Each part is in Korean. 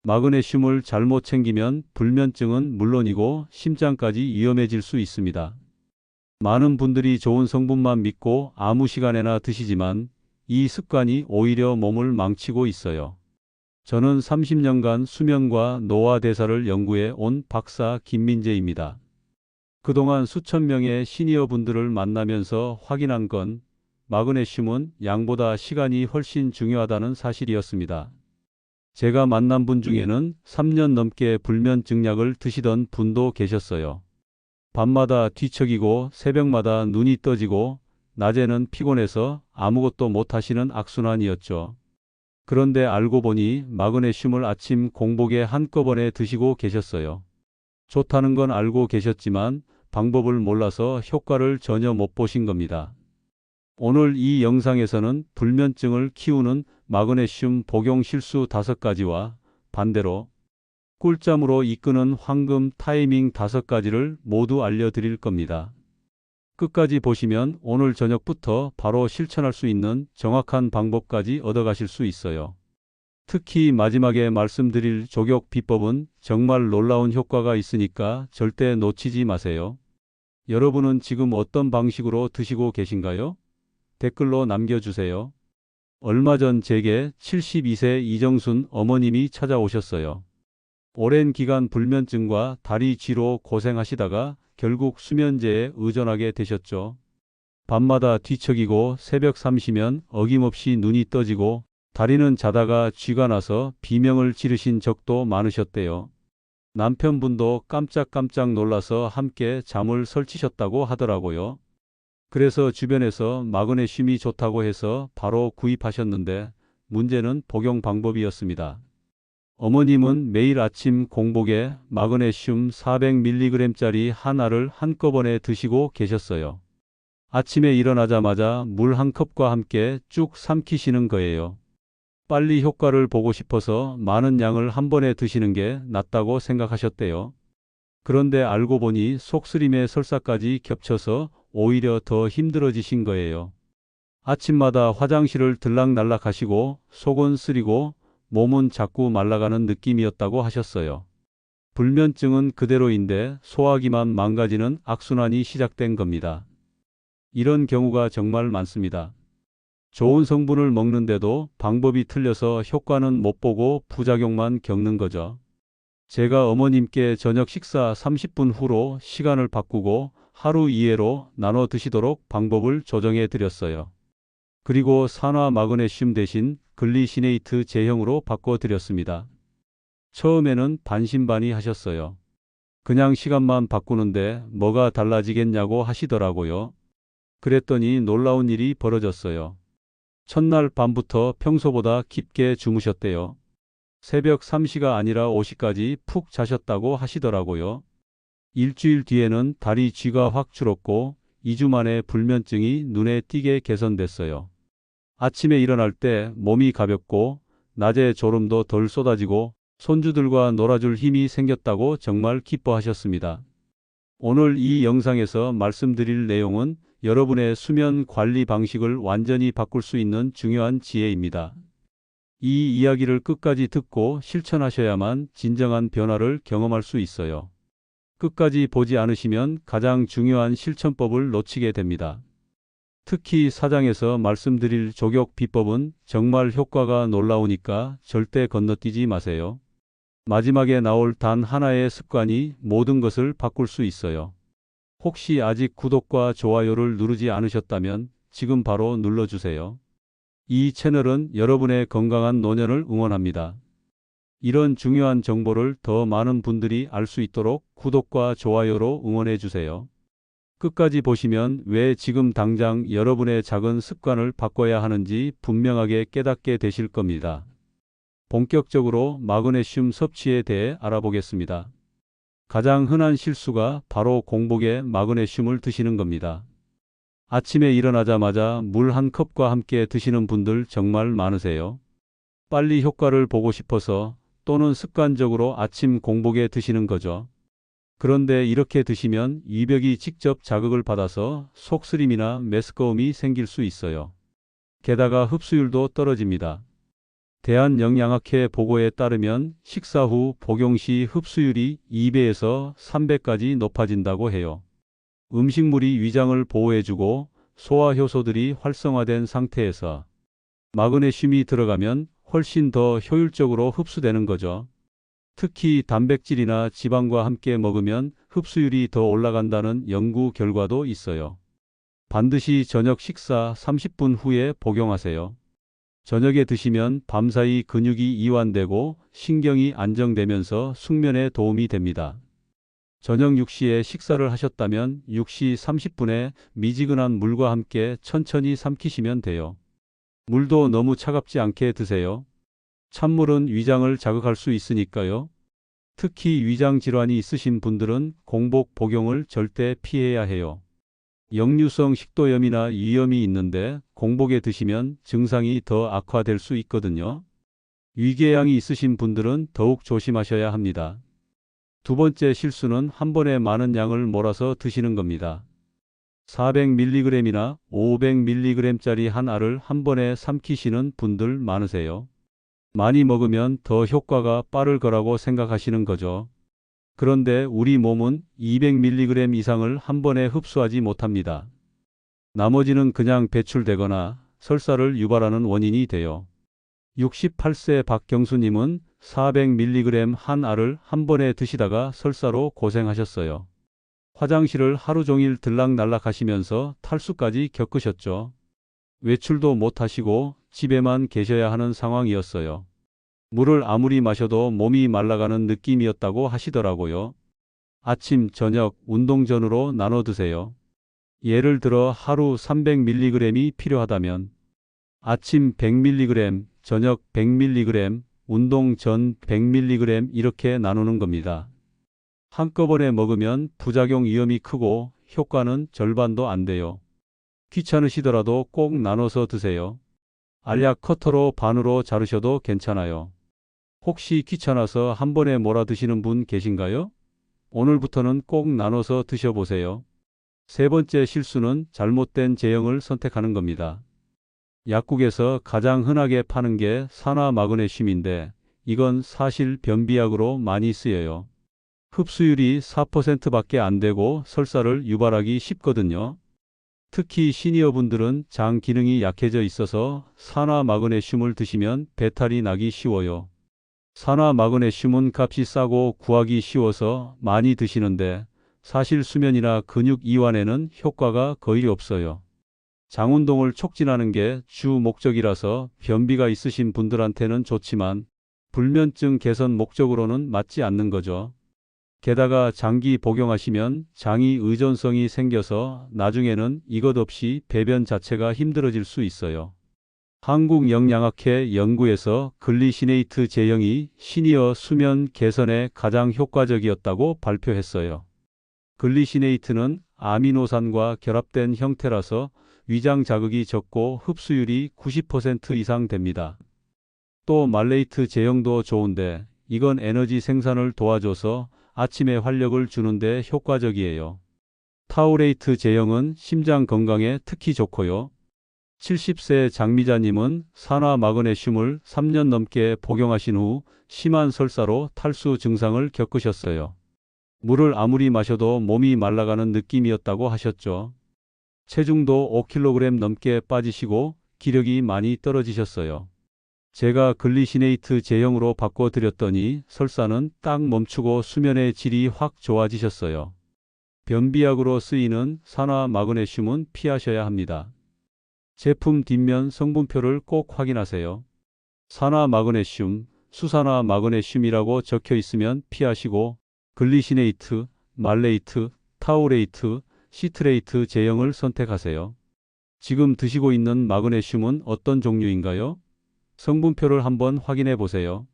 마그네슘을 잘못 챙기면 불면증은 물론이고 심장까지 위험해질 수 있습니다. 많은 분들이 좋은 성분만 믿고 아무 시간에나 드시지만 이 습관이 오히려 몸을 망치고 있어요. 저는 30년간 수면과 노화 대사를 연구해 온 박사 김민재입니다. 그동안 수천 명의 시니어 분들을 만나면서 확인한 건 마그네슘은 양보다 시간이 훨씬 중요하다는 사실이었습니다. 제가 만난 분 중에는 3년 넘게 불면증 약을 드시던 분도 계셨어요. 밤마다 뒤척이고 새벽마다 눈이 떠지고 낮에는 피곤해서 아무것도 못하시는 악순환이었죠. 그런데 알고 보니 마그네슘을 아침 공복에 한꺼번에 드시고 계셨어요. 좋다는 건 알고 계셨지만 방법을 몰라서 효과를 전혀 못 보신 겁니다. 오늘 이 영상에서는 불면증을 키우는 마그네슘 복용 실수 5가지와 반대로 꿀잠으로 이끄는 황금 타이밍 5가지를 모두 알려드릴 겁니다. 끝까지 보시면 오늘 저녁부터 바로 실천할 수 있는 정확한 방법까지 얻어가실 수 있어요. 특히 마지막에 말씀드릴 조격 비법은 정말 놀라운 효과가 있으니까 절대 놓치지 마세요. 여러분은 지금 어떤 방식으로 드시고 계신가요? 댓글로 남겨주세요. 얼마 전 제게 72세 이정순 어머님이 찾아오셨어요. 오랜 기간 불면증과 다리 쥐로 고생하시다가 결국 수면제에 의존하게 되셨죠. 밤마다 뒤척이고 새벽 3시면 어김없이 눈이 떠지고 다리는 자다가 쥐가 나서 비명을 지르신 적도 많으셨대요. 남편분도 깜짝깜짝 놀라서 함께 잠을 설치셨다고 하더라고요. 그래서 주변에서 마그네슘이 좋다고 해서 바로 구입하셨는데 문제는 복용 방법이었습니다. 어머님은 매일 아침 공복에 마그네슘 400mg짜리 하나를 한꺼번에 드시고 계셨어요. 아침에 일어나자마자 물 한 컵과 함께 쭉 삼키시는 거예요. 빨리 효과를 보고 싶어서 많은 양을 한 번에 드시는 게 낫다고 생각하셨대요. 그런데 알고 보니 속쓰림에 설사까지 겹쳐서 오히려 더 힘들어지신 거예요. 아침마다 화장실을 들락날락 하시고 속은 쓰리고 몸은 자꾸 말라가는 느낌이었다고 하셨어요. 불면증은 그대로인데 소화기만 망가지는 악순환이 시작된 겁니다. 이런 경우가 정말 많습니다. 좋은 성분을 먹는데도 방법이 틀려서 효과는 못 보고 부작용만 겪는 거죠. 제가 어머님께 저녁 식사 30분 후로 시간을 바꾸고 하루 2회로 나눠 드시도록 방법을 조정해 드렸어요. 그리고 산화 마그네슘 대신 글리시네이트 제형으로 바꿔드렸습니다. 처음에는 반신반의 하셨어요. 그냥 시간만 바꾸는데 뭐가 달라지겠냐고 하시더라고요. 그랬더니 놀라운 일이 벌어졌어요. 첫날 밤부터 평소보다 깊게 주무셨대요. 새벽 3시가 아니라 5시까지 푹 자셨다고 하시더라고요. 일주일 뒤에는 다리 쥐가 확 줄었고 2주 만에 불면증이 눈에 띄게 개선됐어요. 아침에 일어날 때 몸이 가볍고 낮에 졸음도 덜 쏟아지고 손주들과 놀아줄 힘이 생겼다고 정말 기뻐하셨습니다. 오늘 이 영상에서 말씀드릴 내용은 여러분의 수면 관리 방식을 완전히 바꿀 수 있는 중요한 지혜입니다. 이 이야기를 끝까지 듣고 실천하셔야만 진정한 변화를 경험할 수 있어요. 끝까지 보지 않으시면 가장 중요한 실천법을 놓치게 됩니다. 특히 사장에서 말씀드릴 조격 비법은 정말 효과가 놀라우니까 절대 건너뛰지 마세요. 마지막에 나올 단 하나의 습관이 모든 것을 바꿀 수 있어요. 혹시 아직 구독과 좋아요를 누르지 않으셨다면 지금 바로 눌러주세요. 이 채널은 여러분의 건강한 노년을 응원합니다. 이런 중요한 정보를 더 많은 분들이 알 수 있도록 구독과 좋아요로 응원해 주세요. 끝까지 보시면 왜 지금 당장 여러분의 작은 습관을 바꿔야 하는지 분명하게 깨닫게 되실 겁니다. 본격적으로 마그네슘 섭취에 대해 알아보겠습니다. 가장 흔한 실수가 바로 공복에 마그네슘을 드시는 겁니다. 아침에 일어나자마자 물 한 컵과 함께 드시는 분들 정말 많으세요. 빨리 효과를 보고 싶어서 또는 습관적으로 아침 공복에 드시는 거죠. 그런데 이렇게 드시면 이벽이 직접 자극을 받아서 속쓰림이나 메스꺼움이 생길 수 있어요. 게다가 흡수율도 떨어집니다. 대한영양학회 보고에 따르면 식사 후 복용 시 흡수율이 2배에서 3배까지 높아진다고 해요. 음식물이 위장을 보호해주고 소화 효소들이 활성화된 상태에서 마그네슘이 들어가면 훨씬 더 효율적으로 흡수되는 거죠. 특히 단백질이나 지방과 함께 먹으면 흡수율이 더 올라간다는 연구 결과도 있어요. 반드시 저녁 식사 30분 후에 복용하세요. 저녁에 드시면 밤사이 근육이 이완되고 신경이 안정되면서 숙면에 도움이 됩니다. 저녁 6시에 식사를 하셨다면 6시 30분에 미지근한 물과 함께 천천히 삼키시면 돼요. 물도 너무 차갑지 않게 드세요. 찬물은 위장을 자극할 수 있으니까요. 특히 위장 질환이 있으신 분들은 공복 복용을 절대 피해야 해요. 역류성 식도염이나 위염이 있는데 공복에 드시면 증상이 더 악화될 수 있거든요. 위궤양이 있으신 분들은 더욱 조심하셔야 합니다. 두 번째 실수는 한 번에 많은 양을 몰아서 드시는 겁니다. 400mg이나 500mg짜리 한 알을 한 번에 삼키시는 분들 많으세요. 많이 먹으면 더 효과가 빠를 거라고 생각하시는 거죠. 그런데 우리 몸은 200mg 이상을 한 번에 흡수하지 못합니다. 나머지는 그냥 배출되거나 설사를 유발하는 원인이 돼요. 68세 박경수님은 400mg 한 알을 한 번에 드시다가 설사로 고생하셨어요. 화장실을 하루 종일 들락날락 하시면서 탈수까지 겪으셨죠. 외출도 못 하시고 집에만 계셔야 하는 상황이었어요. 물을 아무리 마셔도 몸이 말라가는 느낌이었다고 하시더라고요. 아침, 저녁, 운동 전으로 나눠 드세요. 예를 들어 하루 300mg이 필요하다면 아침 100mg, 저녁 100mg, 운동 전 100mg 이렇게 나누는 겁니다. 한꺼번에 먹으면 부작용 위험이 크고 효과는 절반도 안 돼요. 귀찮으시더라도 꼭 나눠서 드세요. 알약 커터로 반으로 자르셔도 괜찮아요. 혹시 귀찮아서 한 번에 몰아 드시는 분 계신가요? 오늘부터는 꼭 나눠서 드셔보세요. 세 번째 실수는 잘못된 제형을 선택하는 겁니다. 약국에서 가장 흔하게 파는 게 산화 마그네슘인데 이건 사실 변비약으로 많이 쓰여요. 흡수율이 4%밖에 안 되고 설사를 유발하기 쉽거든요. 특히 시니어분들은 장 기능이 약해져 있어서 산화 마그네슘을 드시면 배탈이 나기 쉬워요. 산화 마그네슘은 값이 싸고 구하기 쉬워서 많이 드시는데 사실 수면이나 근육 이완에는 효과가 거의 없어요. 장 운동을 촉진하는 게 주 목적이라서 변비가 있으신 분들한테는 좋지만 불면증 개선 목적으로는 맞지 않는 거죠. 게다가 장기 복용하시면 장이 의존성이 생겨서 나중에는 이것 없이 배변 자체가 힘들어질 수 있어요. 한국영양학회 연구에서 글리시네이트 제형이 시니어 수면 개선에 가장 효과적이었다고 발표했어요. 글리시네이트는 아미노산과 결합된 형태라서 위장 자극이 적고 흡수율이 90% 이상 됩니다. 또 말레이트 제형도 좋은데 이건 에너지 생산을 도와줘서 아침에 활력을 주는데 효과적이에요. 타우레이트 제형은 심장 건강에 특히 좋고요. 70세 장미자님은 산화 마그네슘을 3년 넘게 복용하신 후 심한 설사로 탈수 증상을 겪으셨어요. 물을 아무리 마셔도 몸이 말라가는 느낌이었다고 하셨죠. 체중도 5kg 넘게 빠지시고 기력이 많이 떨어지셨어요. 제가 글리시네이트 제형으로 바꿔드렸더니 설사는 딱 멈추고 수면의 질이 확 좋아지셨어요. 변비약으로 쓰이는 산화 마그네슘은 피하셔야 합니다. 제품 뒷면 성분표를 꼭 확인하세요. 산화 마그네슘, 수산화 마그네슘이라고 적혀 있으면 피하시고 글리시네이트, 말레이트, 타우레이트, 시트레이트 제형을 선택하세요. 지금 드시고 있는 마그네슘은 어떤 종류인가요? 성분표를 한번 확인해 보세요.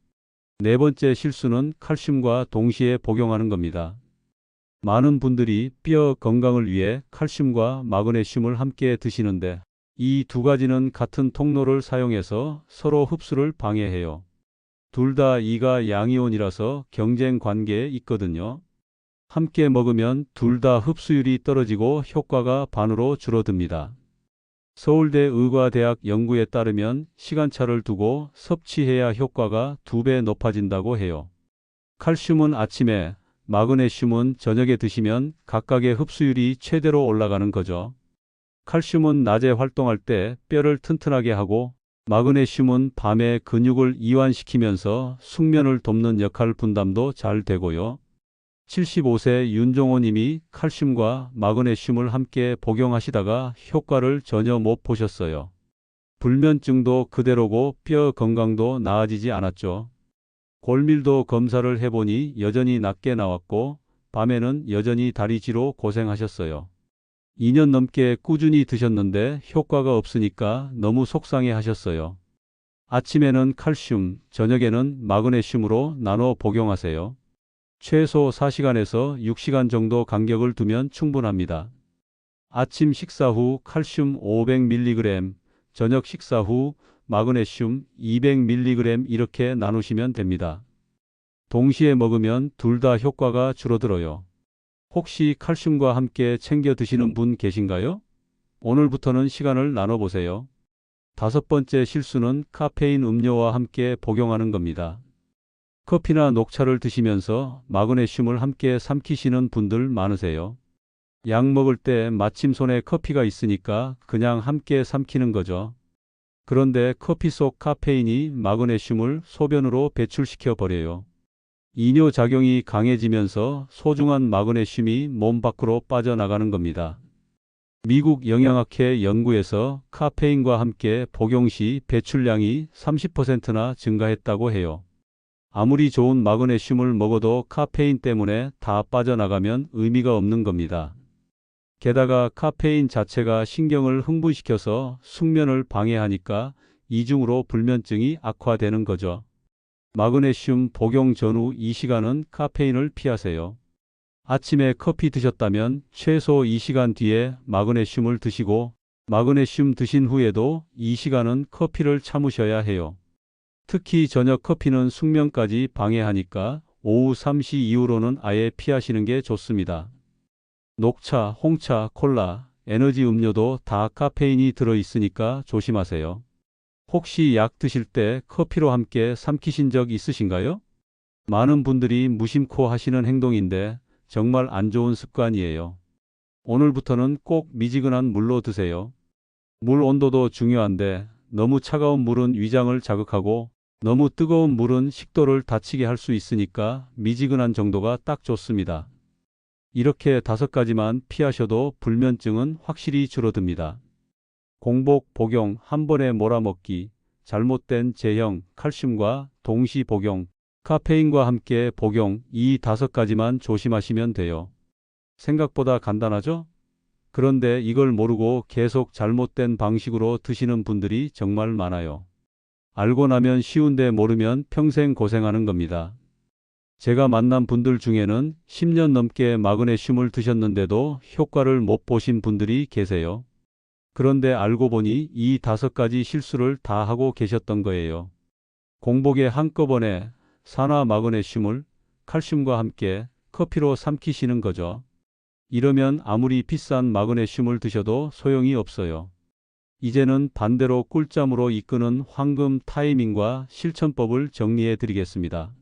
네 번째 실수는 칼슘과 동시에 복용하는 겁니다. 많은 분들이 뼈 건강을 위해 칼슘과 마그네슘을 함께 드시는데 이 두 가지는 같은 통로를 사용해서 서로 흡수를 방해해요. 둘 다 이가 양이온이라서 경쟁 관계에 있거든요. 함께 먹으면 둘 다 흡수율이 떨어지고 효과가 반으로 줄어듭니다. 서울대 의과대학 연구에 따르면 시간차를 두고 섭취해야 효과가 2배 높아진다고 해요. 칼슘은 아침에, 마그네슘은 저녁에 드시면 각각의 흡수율이 최대로 올라가는 거죠. 칼슘은 낮에 활동할 때 뼈를 튼튼하게 하고, 마그네슘은 밤에 근육을 이완시키면서 숙면을 돕는 역할 분담도 잘 되고요. 75세 윤종호 님이 칼슘과 마그네슘을 함께 복용하시다가 효과를 전혀 못 보셨어요. 불면증도 그대로고 뼈 건강도 나아지지 않았죠. 골밀도 검사를 해보니 여전히 낮게 나왔고 밤에는 여전히 다리지로 고생하셨어요. 2년 넘게 꾸준히 드셨는데 효과가 없으니까 너무 속상해 하셨어요. 아침에는 칼슘, 저녁에는 마그네슘으로 나눠 복용하세요. 최소 4시간에서 6시간 정도 간격을 두면 충분합니다. 아침 식사 후 칼슘 500mg, 저녁 식사 후 마그네슘 200mg 이렇게 나누시면 됩니다. 동시에 먹으면 둘 다 효과가 줄어들어요. 혹시 칼슘과 함께 챙겨 드시는 분 계신가요? 오늘부터는 시간을 나눠보세요. 5번째 실수는 카페인 음료와 함께 복용하는 겁니다. 커피나 녹차를 드시면서 마그네슘을 함께 삼키시는 분들 많으세요. 약 먹을 때 마침 손에 커피가 있으니까 그냥 함께 삼키는 거죠. 그런데 커피 속 카페인이 마그네슘을 소변으로 배출시켜 버려요. 이뇨 작용이 강해지면서 소중한 마그네슘이 몸 밖으로 빠져나가는 겁니다. 미국 영양학회 연구에서 카페인과 함께 복용 시 배출량이 30%나 증가했다고 해요. 아무리 좋은 마그네슘을 먹어도 카페인 때문에 다 빠져나가면 의미가 없는 겁니다. 게다가 카페인 자체가 신경을 흥분시켜서 숙면을 방해하니까 이중으로 불면증이 악화되는 거죠. 마그네슘 복용 전후 2시간은 카페인을 피하세요. 아침에 커피 드셨다면 최소 2시간 뒤에 마그네슘을 드시고 마그네슘 드신 후에도 2시간은 커피를 참으셔야 해요. 특히 저녁 커피는 숙면까지 방해하니까 오후 3시 이후로는 아예 피하시는 게 좋습니다. 녹차, 홍차, 콜라, 에너지 음료도 다 카페인이 들어있으니까 조심하세요. 혹시 약 드실 때 커피로 함께 삼키신 적 있으신가요? 많은 분들이 무심코 하시는 행동인데 정말 안 좋은 습관이에요. 오늘부터는 꼭 미지근한 물로 드세요. 물 온도도 중요한데 너무 차가운 물은 위장을 자극하고 너무 뜨거운 물은 식도를 다치게 할 수 있으니까 미지근한 정도가 딱 좋습니다. 이렇게 5가지만 피하셔도 불면증은 확실히 줄어듭니다. 공복, 복용, 한 번에 몰아먹기, 잘못된 제형, 칼슘과 동시 복용, 카페인과 함께 복용, 이 5가지만 조심하시면 돼요. 생각보다 간단하죠? 그런데 이걸 모르고 계속 잘못된 방식으로 드시는 분들이 정말 많아요. 알고 나면 쉬운데 모르면 평생 고생하는 겁니다. 제가 만난 분들 중에는 10년 넘게 마그네슘을 드셨는데도 효과를 못 보신 분들이 계세요. 그런데 알고 보니 이 5가지 실수를 다 하고 계셨던 거예요. 공복에 한꺼번에 산화 마그네슘을 칼슘과 함께 커피로 삼키시는 거죠. 이러면 아무리 비싼 마그네슘을 드셔도 소용이 없어요. 이제는 반대로 꿀잠으로 이끄는 황금 타이밍과 실천법을 정리해 드리겠습니다.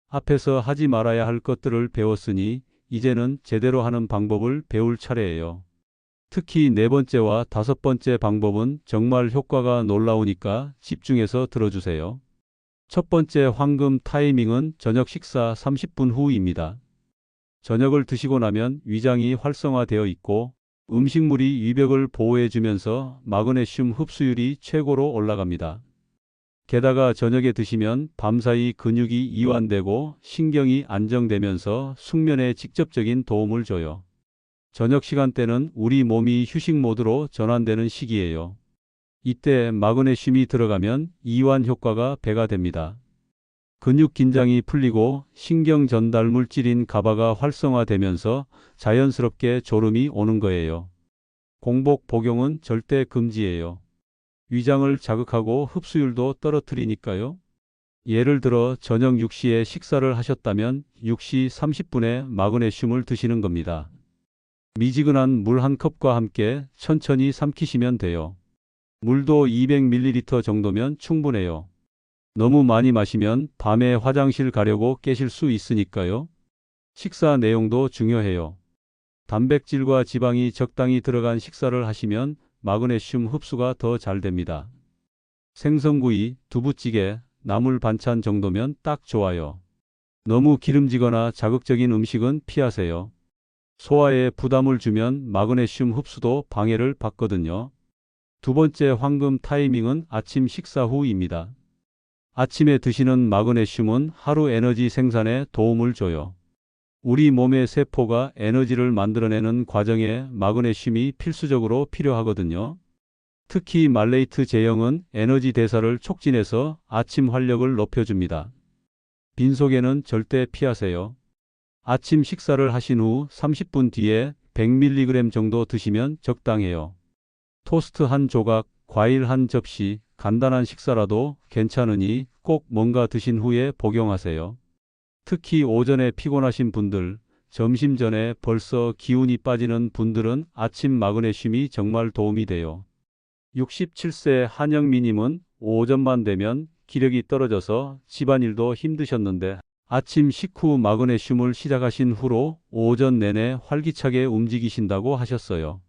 앞에서 하지 말아야 할 것들을 배웠으니 이제는 제대로 하는 방법을 배울 차례예요. 특히 4번째와 5번째 방법은 정말 효과가 놀라우니까 집중해서 들어주세요. 첫 번째 황금 타이밍은 저녁 식사 30분 후입니다. 저녁을 드시고 나면 위장이 활성화되어 있고 음식물이 위벽을 보호해주면서 마그네슘 흡수율이 최고로 올라갑니다. 게다가 저녁에 드시면 밤사이 근육이 이완되고 신경이 안정되면서 숙면에 직접적인 도움을 줘요. 저녁 시간대는 우리 몸이 휴식 모드로 전환되는 시기예요. 이때 마그네슘이 들어가면 이완 효과가 배가 됩니다. 근육 긴장이 풀리고 신경 전달 물질인 가바가 활성화되면서 자연스럽게 졸음이 오는 거예요. 공복 복용은 절대 금지예요. 위장을 자극하고 흡수율도 떨어뜨리니까요. 예를 들어 저녁 6시에 식사를 하셨다면 6시 30분에 마그네슘을 드시는 겁니다. 미지근한 물 한 컵과 함께 천천히 삼키시면 돼요. 물도 200ml 정도면 충분해요. 너무 많이 마시면 밤에 화장실 가려고 깨실 수 있으니까요. 식사 내용도 중요해요. 단백질과 지방이 적당히 들어간 식사를 하시면 마그네슘 흡수가 더 잘 됩니다. 생선구이, 두부찌개, 나물 반찬 정도면 딱 좋아요. 너무 기름지거나 자극적인 음식은 피하세요. 소화에 부담을 주면 마그네슘 흡수도 방해를 받거든요. 두 번째 황금 타이밍은 아침 식사 후입니다. 아침에 드시는 마그네슘은 하루 에너지 생산에 도움을 줘요. 우리 몸의 세포가 에너지를 만들어내는 과정에 마그네슘이 필수적으로 필요하거든요. 특히 말레이트 제형은 에너지 대사를 촉진해서 아침 활력을 높여줍니다. 빈속에는 절대 피하세요. 아침 식사를 하신 후 30분 뒤에 100mg 정도 드시면 적당해요. 토스트 한 조각, 과일 한 접시, 간단한 식사라도 괜찮으니 꼭 뭔가 드신 후에 복용하세요. 특히 오전에 피곤하신 분들, 점심 전에 벌써 기운이 빠지는 분들은 아침 마그네슘이 정말 도움이 돼요. 67세 한영미님은 오전만 되면 기력이 떨어져서 집안일도 힘드셨는데 아침 식후 마그네슘을 시작하신 후로 오전 내내 활기차게 움직이신다고 하셨어요.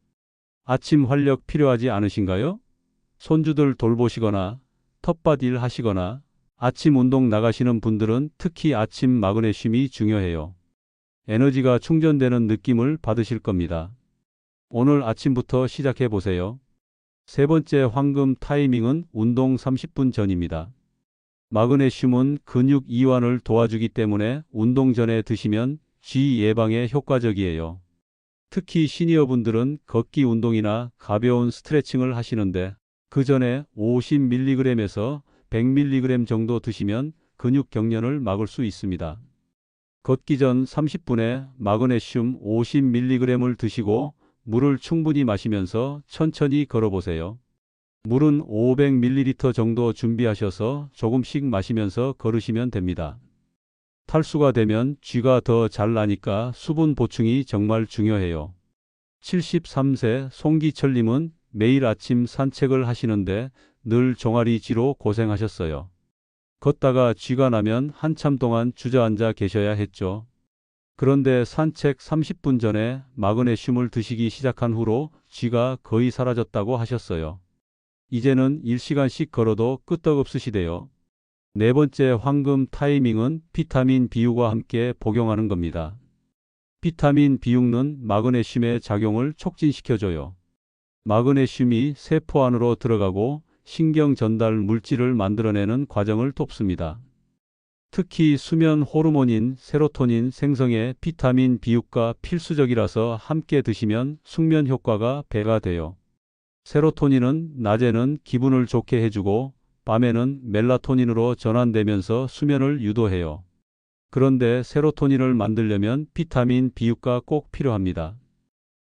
아침 활력 필요하지 않으신가요? 손주들 돌보시거나 텃밭 일 하시거나 아침 운동 나가시는 분들은 특히 아침 마그네슘이 중요해요. 에너지가 충전되는 느낌을 받으실 겁니다. 오늘 아침부터 시작해 보세요. 세 번째 황금 타이밍은 운동 30분 전입니다. 마그네슘은 근육 이완을 도와주기 때문에 운동 전에 드시면 쥐 예방에 효과적이에요. 특히 시니어분들은 걷기 운동이나 가벼운 스트레칭을 하시는데 그 전에 50mg에서 100mg 정도 드시면 근육 경련을 막을 수 있습니다. 걷기 전 30분에 마그네슘 50mg을 드시고 물을 충분히 마시면서 천천히 걸어보세요. 물은 500ml 정도 준비하셔서 조금씩 마시면서 걸으시면 됩니다. 탈수가 되면 쥐가 더 잘 나니까 수분 보충이 정말 중요해요. 73세 송기철님은 매일 아침 산책을 하시는데 늘 종아리 쥐로 고생하셨어요. 걷다가 쥐가 나면 한참 동안 주저앉아 계셔야 했죠. 그런데 산책 30분 전에 마그네슘을 드시기 시작한 후로 쥐가 거의 사라졌다고 하셨어요. 이제는 1시간씩 걸어도 끄떡없으시대요. 네 번째 황금 타이밍은 비타민 B6과 함께 복용하는 겁니다. 비타민 B6는 마그네슘의 작용을 촉진시켜줘요. 마그네슘이 세포 안으로 들어가고 신경 전달 물질을 만들어내는 과정을 돕습니다. 특히 수면 호르몬인 세로토닌 생성에 비타민 B6가 필수적이라서 함께 드시면 숙면 효과가 배가 돼요. 세로토닌은 낮에는 기분을 좋게 해주고 밤에는 멜라토닌으로 전환되면서 수면을 유도해요. 그런데 세로토닌을 만들려면 비타민 B6가 꼭 필요합니다.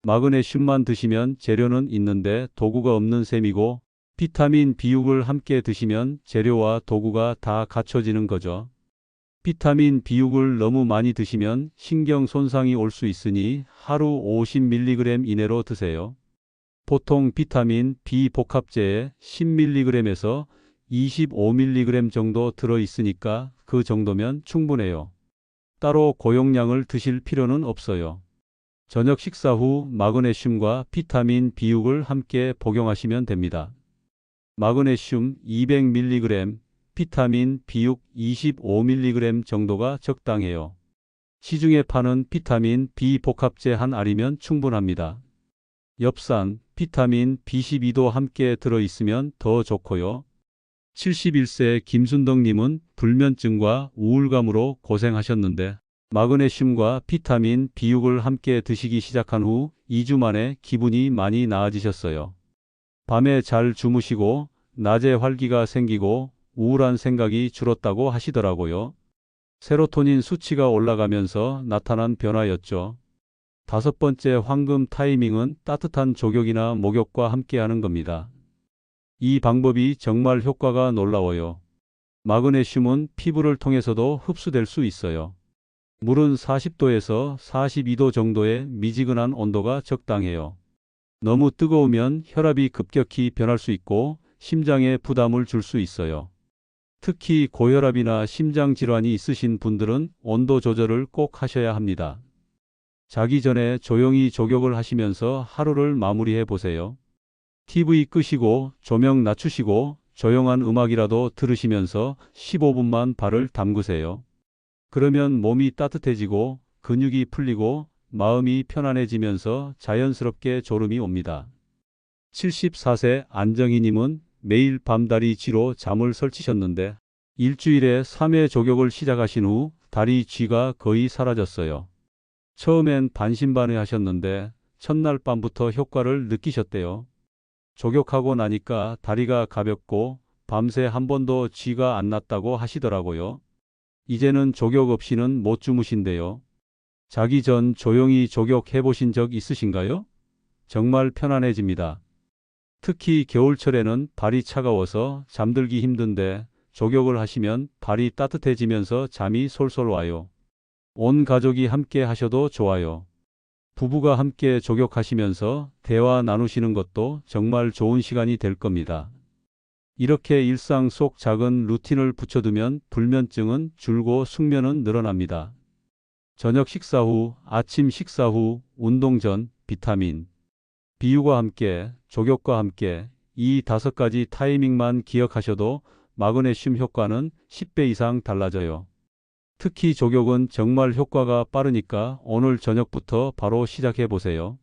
마그네슘만 드시면 재료는 있는데 도구가 없는 셈이고 비타민 B6을 함께 드시면 재료와 도구가 다 갖춰지는 거죠. 비타민 B6을 너무 많이 드시면 신경 손상이 올 수 있으니 하루 50mg 이내로 드세요. 보통 비타민 B 복합제에 10mg에서 25mg 정도 들어 있으니까 그 정도면 충분해요. 따로 고용량을 드실 필요는 없어요. 저녁 식사 후 마그네슘과 비타민 B6을 함께 복용하시면 됩니다. 마그네슘 200mg, 비타민 B6 25mg 정도가 적당해요. 시중에 파는 비타민 B 복합제 한 알이면 충분합니다. 엽산, 비타민 B12도 함께 들어있으면 더 좋고요. 71세 김순덕님은 불면증과 우울감으로 고생하셨는데 마그네슘과 비타민 B6을 함께 드시기 시작한 후 2주 만에 기분이 많이 나아지셨어요. 밤에 잘 주무시고 낮에 활기가 생기고 우울한 생각이 줄었다고 하시더라고요. 세로토닌 수치가 올라가면서 나타난 변화였죠. 다섯 번째 황금 타이밍은 따뜻한 족욕이나 목욕과 함께하는 겁니다. 이 방법이 정말 효과가 놀라워요. 마그네슘은 피부를 통해서도 흡수될 수 있어요. 물은 40도에서 42도 정도의 미지근한 온도가 적당해요. 너무 뜨거우면 혈압이 급격히 변할 수 있고 심장에 부담을 줄 수 있어요. 특히 고혈압이나 심장 질환이 있으신 분들은 온도 조절을 꼭 하셔야 합니다. 자기 전에 조용히 족욕을 하시면서 하루를 마무리해 보세요. TV 끄시고 조명 낮추시고 조용한 음악이라도 들으시면서 15분만 발을 담그세요. 그러면 몸이 따뜻해지고 근육이 풀리고 마음이 편안해지면서 자연스럽게 졸음이 옵니다. 74세 안정희님은 매일 밤다리 쥐로 잠을 설치셨는데 일주일에 3회 족욕을 시작하신 후 다리 쥐가 거의 사라졌어요. 처음엔 반신반의 하셨는데 첫날 밤부터 효과를 느끼셨대요. 족욕하고 나니까 다리가 가볍고 밤새 한 번도 쥐가 안 났다고 하시더라고요. 이제는 족욕 없이는 못 주무신대요. 자기 전 조용히 족욕해 보신 적 있으신가요? 정말 편안해집니다. 특히 겨울철에는 발이 차가워서 잠들기 힘든데 족욕을 하시면 발이 따뜻해지면서 잠이 솔솔 와요. 온 가족이 함께 하셔도 좋아요. 부부가 함께 족욕하시면서 대화 나누시는 것도 정말 좋은 시간이 될 겁니다. 이렇게 일상 속 작은 루틴을 붙여두면 불면증은 줄고 숙면은 늘어납니다. 저녁 식사 후, 아침 식사 후, 운동 전, 비타민, 비유과 함께, 족욕과 함께 이 5가지 타이밍만 기억하셔도 마그네슘 효과는 10배 이상 달라져요. 특히 족욕은 정말 효과가 빠르니까 오늘 저녁부터 바로 시작해 보세요.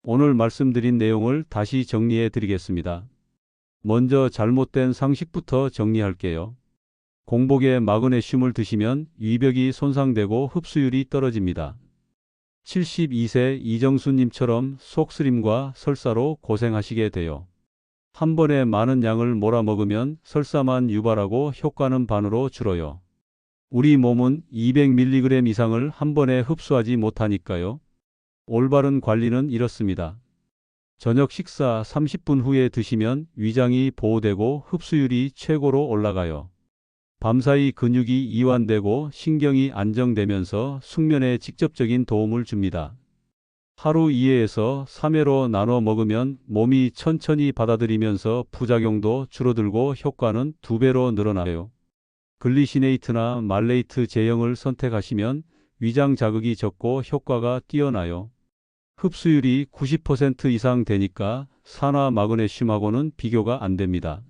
오늘 말씀드린 내용을 다시 정리해 드리겠습니다. 먼저 잘못된 상식부터 정리할게요. 공복에 마그네슘을 드시면 위벽이 손상되고 흡수율이 떨어집니다. 72세 이정수님처럼 속쓰림과 설사로 고생하시게 돼요. 한 번에 많은 양을 몰아 먹으면 설사만 유발하고 효과는 반으로 줄어요. 우리 몸은 200mg 이상을 한 번에 흡수하지 못하니까요. 올바른 관리는 이렇습니다. 저녁 식사 30분 후에 드시면 위장이 보호되고 흡수율이 최고로 올라가요. 밤사이 근육이 이완되고 신경이 안정되면서 숙면에 직접적인 도움을 줍니다. 하루 2회에서 3회로 나눠 먹으면 몸이 천천히 받아들이면서 부작용도 줄어들고 효과는 2배로 늘어나요. 글리시네이트나 말레이트 제형을 선택하시면 위장 자극이 적고 효과가 뛰어나요. 흡수율이 90% 이상 되니까 산화 마그네슘하고는 비교가 안 됩니다.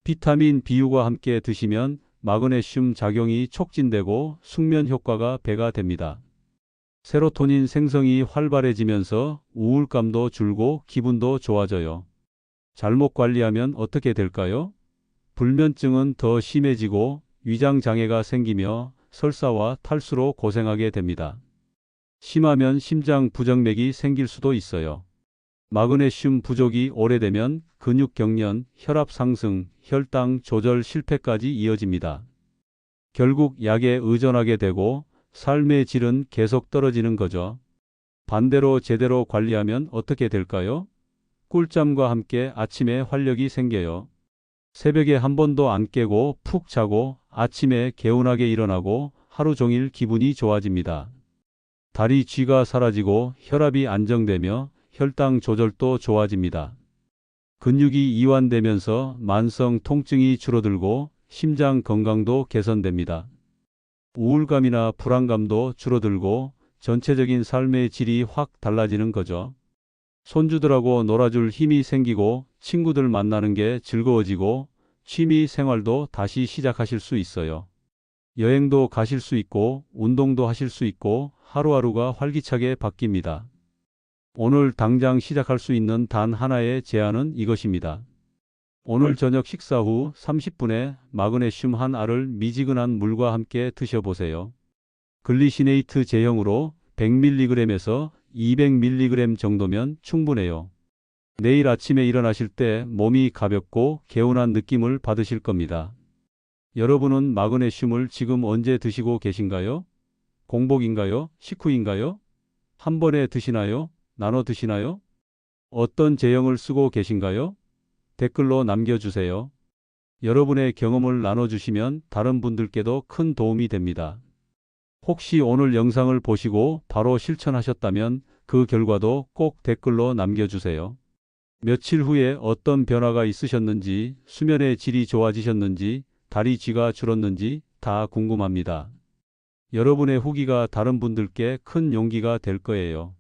비타민 B유과 함께 드시면 마그네슘 작용이 촉진되고 숙면 효과가 배가 됩니다. 세로토닌 생성이 활발해지면서 우울감도 줄고 기분도 좋아져요. 잘못 관리하면 어떻게 될까요? 불면증은 더 심해지고 위장 장애가 생기며 설사와 탈수로 고생하게 됩니다. 심하면 심장 부정맥이 생길 수도 있어요. 마그네슘 부족이 오래되면 근육 경련, 혈압 상승, 혈당 조절 실패까지 이어집니다. 결국 약에 의존하게 되고 삶의 질은 계속 떨어지는 거죠. 반대로 제대로 관리하면 어떻게 될까요? 꿀잠과 함께 아침에 활력이 생겨요. 새벽에 한 번도 안 깨고 푹 자고 아침에 개운하게 일어나고 하루 종일 기분이 좋아집니다. 다리 쥐가 사라지고 혈압이 안정되며 혈당 조절도 좋아집니다. 근육이 이완되면서 만성 통증이 줄어들고 심장 건강도 개선됩니다. 우울감이나 불안감도 줄어들고 전체적인 삶의 질이 확 달라지는 거죠. 손주들하고 놀아줄 힘이 생기고 친구들 만나는 게 즐거워지고 취미 생활도 다시 시작하실 수 있어요. 여행도 가실 수 있고 운동도 하실 수 있고 하루하루가 활기차게 바뀝니다. 오늘 당장 시작할 수 있는 단 하나의 제안은 이것입니다. 오늘 저녁 식사 후 30분에 마그네슘 한 알을 미지근한 물과 함께 드셔보세요. 글리시네이트 제형으로 100mg에서 200mg 정도면 충분해요. 내일 아침에 일어나실 때 몸이 가볍고 개운한 느낌을 받으실 겁니다. 여러분은 마그네슘을 지금 언제 드시고 계신가요? 공복인가요? 식후인가요? 한 번에 드시나요? 나눠 드시나요? 어떤 제형을 쓰고 계신가요? 댓글로 남겨주세요. 여러분의 경험을 나눠주시면 다른 분들께도 큰 도움이 됩니다. 혹시 오늘 영상을 보시고 바로 실천하셨다면 그 결과도 꼭 댓글로 남겨주세요. 며칠 후에 어떤 변화가 있으셨는지, 수면의 질이 좋아지셨는지, 다리 쥐가 줄었는지 다 궁금합니다. 여러분의 후기가 다른 분들께 큰 용기가 될 거예요.